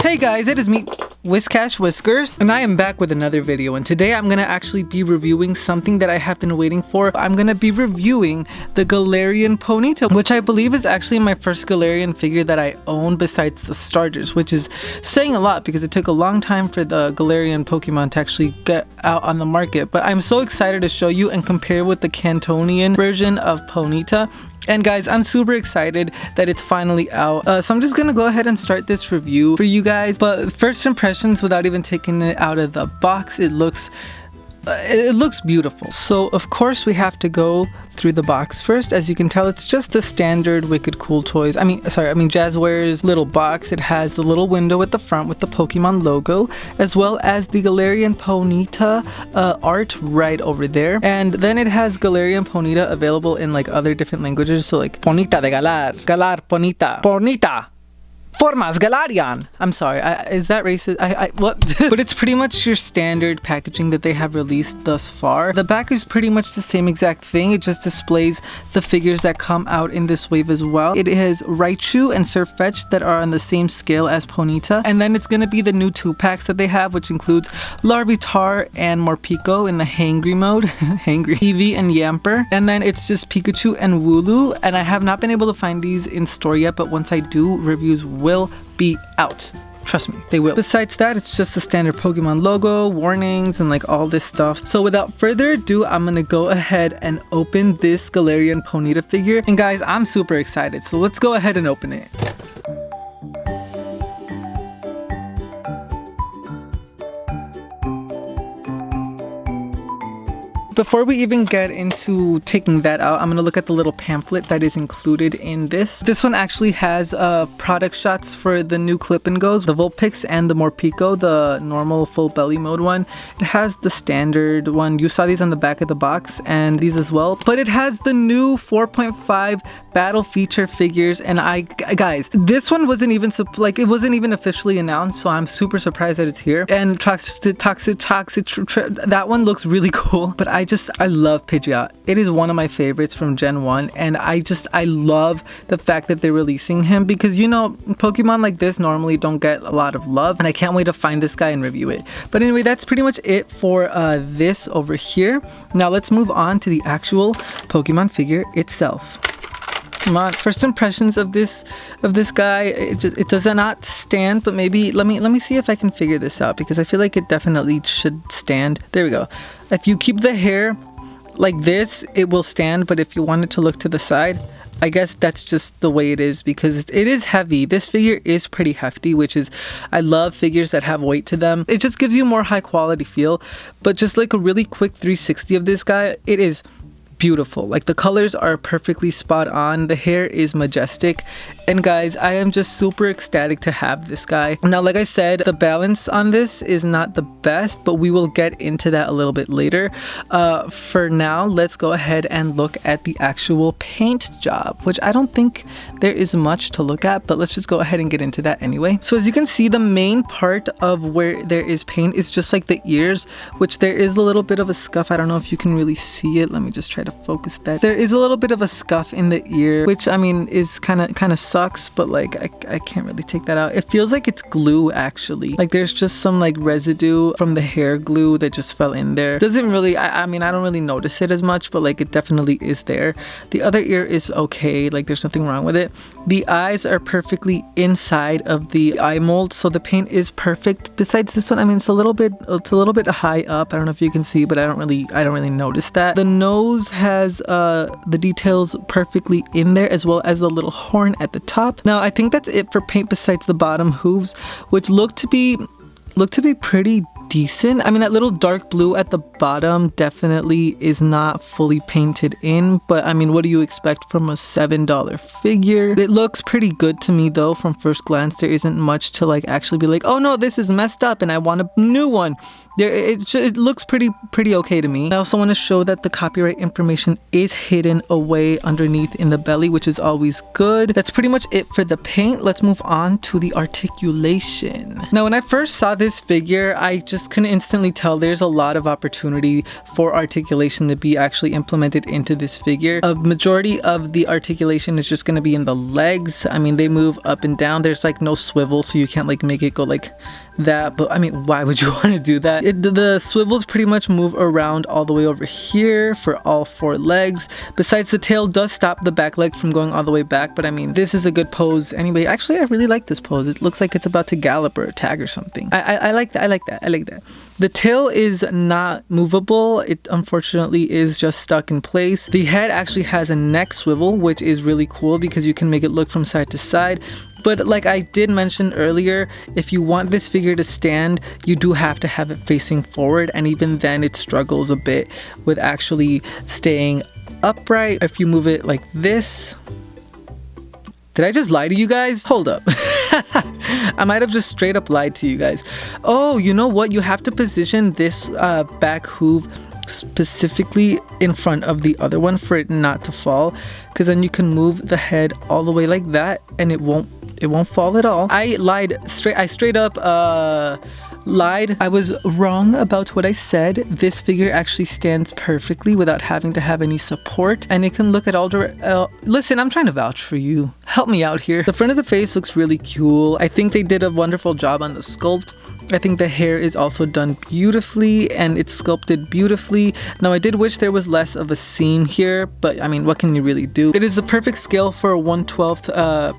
Hey guys, it is me, Whiscash Whiskers, and I am back with another video, and today I'm gonna actually be reviewing something that I have been waiting for. I'm gonna be reviewing the Galarian Ponita, which I believe is actually my first Galarian figure that I own besides the starters, which is saying a lot because it took a long time for the Galarian Pokemon to actually get out on the market. But I'm so excited to show you and compare with the Cantonian version of Ponita. And guys, I'm super excited that it's finally out. So I'm just gonna go ahead and start this review for you guys. But first impressions, without even taking it out of the box, it looks beautiful. So of course we have to go through the box first. As you can tell, it's just the standard Wicked Cool Toys. Jazwares little box. It has the little window at the front with the Pokemon logo, as well as the Galarian Ponita art right over there. And then it has Galarian Ponita available in like other different languages. So like Ponita de Galar, Galar Ponita, Ponita. Formas Galarian. I'm sorry, is that racist? What? But it's pretty much your standard packaging that they have released thus far. The back is pretty much the same exact thing. It just displays the figures that come out in this wave as well. It has Raichu and Sirfetch'd that are on the same scale as Ponita. And then it's going to be the new 2-packs that they have, which includes Larvitar and Morpeko in the Hangry mode. Hangry. Eevee and Yamper. And then it's just Pikachu and Wooloo. And I have not been able to find these in store yet, but once I do, reviews will be out. Trust me, they will. Besides that, it's just the standard Pokemon logo, warnings, and like all this stuff. So without further ado, I'm gonna go ahead and open this Galarian Ponita figure. And guys, I'm super excited. So let's go ahead and open it. Before we even get into taking that out, I'm going to look at the little pamphlet that is included in this. This one actually has product shots for the new Clip and Goes, the Vulpix and the Morpeko, the normal full belly mode one. It has the standard one. You saw these on the back of the box and these as well. But it has the new 4.5 battle feature figures, and guys, this one wasn't even officially announced, so I'm super surprised that it's here. And that one looks really cool, but I love Pidgeot. It is one of my favorites from Gen 1, and I love the fact that they're releasing him, because you know, Pokemon like this normally don't get a lot of love, and I can't wait to find this guy and review it. But anyway, that's pretty much it for this over here. Now let's move on to the actual Pokemon figure itself. Come on, first impressions of this guy. It does not stand, but maybe let me see if I can figure this out, because I feel like it definitely should stand. There we go. If you keep the hair like this, it will stand, but if you want it to look to the side, I guess that's just the way it is, because it is heavy. This figure is pretty hefty, which is, I love figures that have weight to them. It just gives you more high quality feel. But just like a really quick 360 of this guy, it is beautiful. Like, the colors are perfectly spot on. The hair is majestic, and guys, I am just super ecstatic to have this guy. Now, like I said, the balance on this is not the best, but we will get into that a little bit later. For now, let's go ahead and look at the actual paint job, which I don't think there is much to look at, but let's just go ahead and get into that anyway. So as you can see, the main part of where there is paint is just like the ears, which there is a little bit of a scuff. I don't know if you can really see it. Let me just try to focus that. There is a little bit of a scuff in the ear, which I mean is kind of sucks, but like I can't really take that out. It feels like it's glue, actually. Like there's just some like residue from the hair glue that just fell in there. Doesn't really, I mean, I don't really notice it as much, but like it definitely is there. The other ear is okay, like there's nothing wrong with it. The eyes are perfectly inside of the eye mold, so the paint is perfect. Besides this one, I mean, it's a little bit high up. I don't know if you can see, but I don't really notice that. The nose has the details perfectly in there, as well as a little horn at the top. Now I think that's it for paint, besides the bottom hooves, which look to be pretty decent. I mean, that little dark blue at the bottom definitely is not fully painted in, but I mean, what do you expect from a $7 figure? It looks pretty good to me though. From first glance, there isn't much to like actually be like, oh no, this is messed up and I want a new one. Yeah, it looks pretty okay to me. I also want to show that the copyright information is hidden away underneath in the belly, which is always good. That's pretty much it for the paint. Let's move on to the articulation. Now, when I first saw this figure, I just can instantly tell there's a lot of opportunity for articulation to be actually implemented into this figure. A majority of the articulation is just going to be in the legs. I mean, they move up and down. There's like no swivel, so you can't like make it go like that, but I mean, why would you want to do that? The swivels pretty much move around all the way over here for all 4 legs. Besides, the tail does stop the back legs from going all the way back, but I mean, this is a good pose anyway. Actually, I really like this pose. It looks like it's about to gallop or attack or something. I like that. I like that. The tail is not movable. It unfortunately is just stuck in place. The head actually has a neck swivel, which is really cool because you can make it look from side to side. But like I did mention earlier, if you want this figure to stand, you do have to have it facing forward, and even then it struggles a bit with actually staying upright. If you move it like this, did I just lie to you guys? Hold up. I might have just straight up lied to you guys. Oh, you know what? You have to position this back hoof specifically in front of the other one for it not to fall, because then you can move the head all the way like that and it won't fall at all. I lied. I straight up lied. I was wrong about what I said. This figure actually stands perfectly without having to have any support, and it can look at all listen, I'm trying to vouch for you. Help me out here. The front of the face looks really cool. I think they did a wonderful job on the sculpt. I think the hair is also done beautifully and it's sculpted beautifully. Now, I did wish there was less of a seam here, but I mean, what can you really do? It is the perfect scale for a 1/12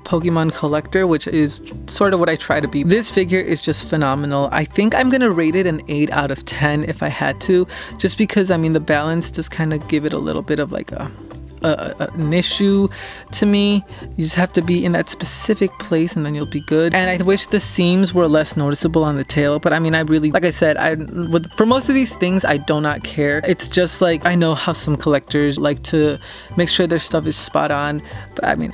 Pokemon collector, which is sort of what I try to be. This figure is just phenomenal. I think I'm gonna rate it an 8 out of 10 if I had to, just because I mean, the balance just kind of give it a little bit of like an issue to me. You just have to be in that specific place and then you'll be good. And I wish the seams were less noticeable on the tail, but I mean, I really, like I said, for most of these things I do not care. It's just like, I know how some collectors like to make sure their stuff is spot on, but I mean,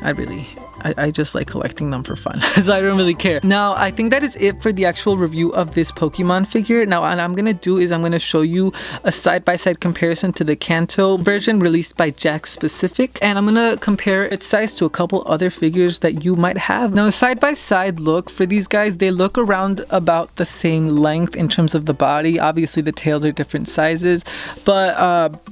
I just like collecting them for fun, so I don't really care. Now, I think that is it for the actual review of this Pokemon figure. Now, what I'm gonna do is I'm gonna show you a side-by-side comparison to the Kanto version released by Jakks Pacific, and I'm gonna compare its size to a couple other figures that you might have. Now, side-by-side look for these guys, they look around about the same length in terms of the body. Obviously, the tails are different sizes, but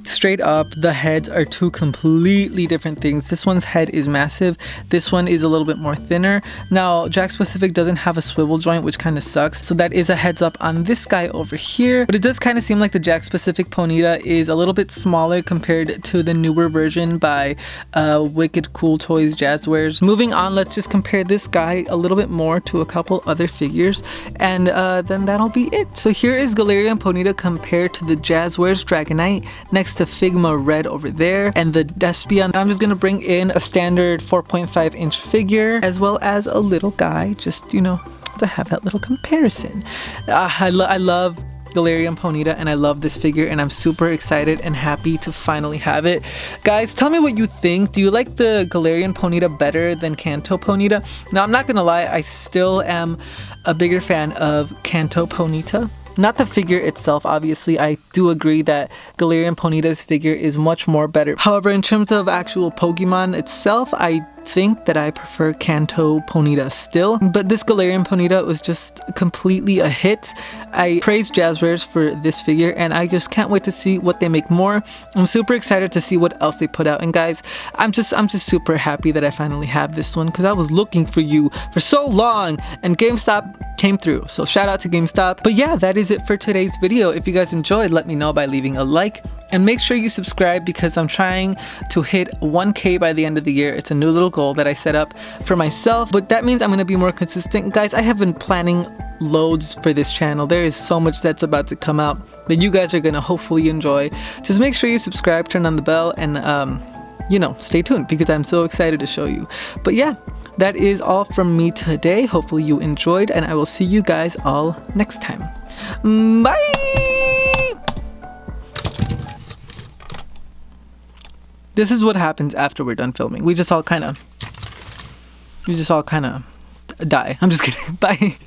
straight up, the heads are 2 completely different things. This one's head is massive. This one is a little bit more thinner. Now, Jakks Pacific doesn't have a swivel joint, which kind of sucks, so that is a heads up on this guy over here. But it does kind of seem like the Jakks Pacific Ponyta is a little bit smaller compared to the newer version by Wicked Cool Toys Jazwares. Moving on, let's just compare this guy a little bit more to a couple other figures, and then that'll be it. So here is Galarian Ponyta compared to the Jazwares Dragonite next to Figma Red over there and the Despion. I'm just gonna bring in a standard 4.5-inch figure as well as a little guy, just, you know, to have that little comparison. I love Galarian Ponyta and I love this figure, and I'm super excited and happy to finally have it. Guys, tell me what you think. Do you like the Galarian Ponyta better than Kanto Ponyta? Now, I'm not gonna lie, I still am a bigger fan of Kanto Ponyta. Not the figure itself, obviously. I do agree that Galarian Ponyta's figure is much more better. However, in terms of actual Pokemon itself, I think that I prefer Kanto Ponyta still, but this Galarian Ponyta was just completely a hit. I praise Jazwares for this figure, and I just can't wait to see what they make more. I'm super excited to see what else they put out, and guys, I'm just super happy that I finally have this one, because I was looking for you for so long, and GameStop came through, so shout out to GameStop. But yeah, that is it for today's video. If you guys enjoyed, let me know by leaving a like, and make sure you subscribe, because I'm trying to hit 1K by the end of the year. It's a new little goal that I set up for myself, but that means I'm going to be more consistent. Guys, I have been planning loads for this channel. There is so much that's about to come out that you guys are going to hopefully enjoy. Just make sure you subscribe, turn on the bell, and you know, stay tuned, because I'm so excited to show you. But yeah, that is all from me today. Hopefully you enjoyed, and I will see you guys all next time. Bye! This is what happens after we're done filming. We just all kind of die. I'm just kidding. Bye.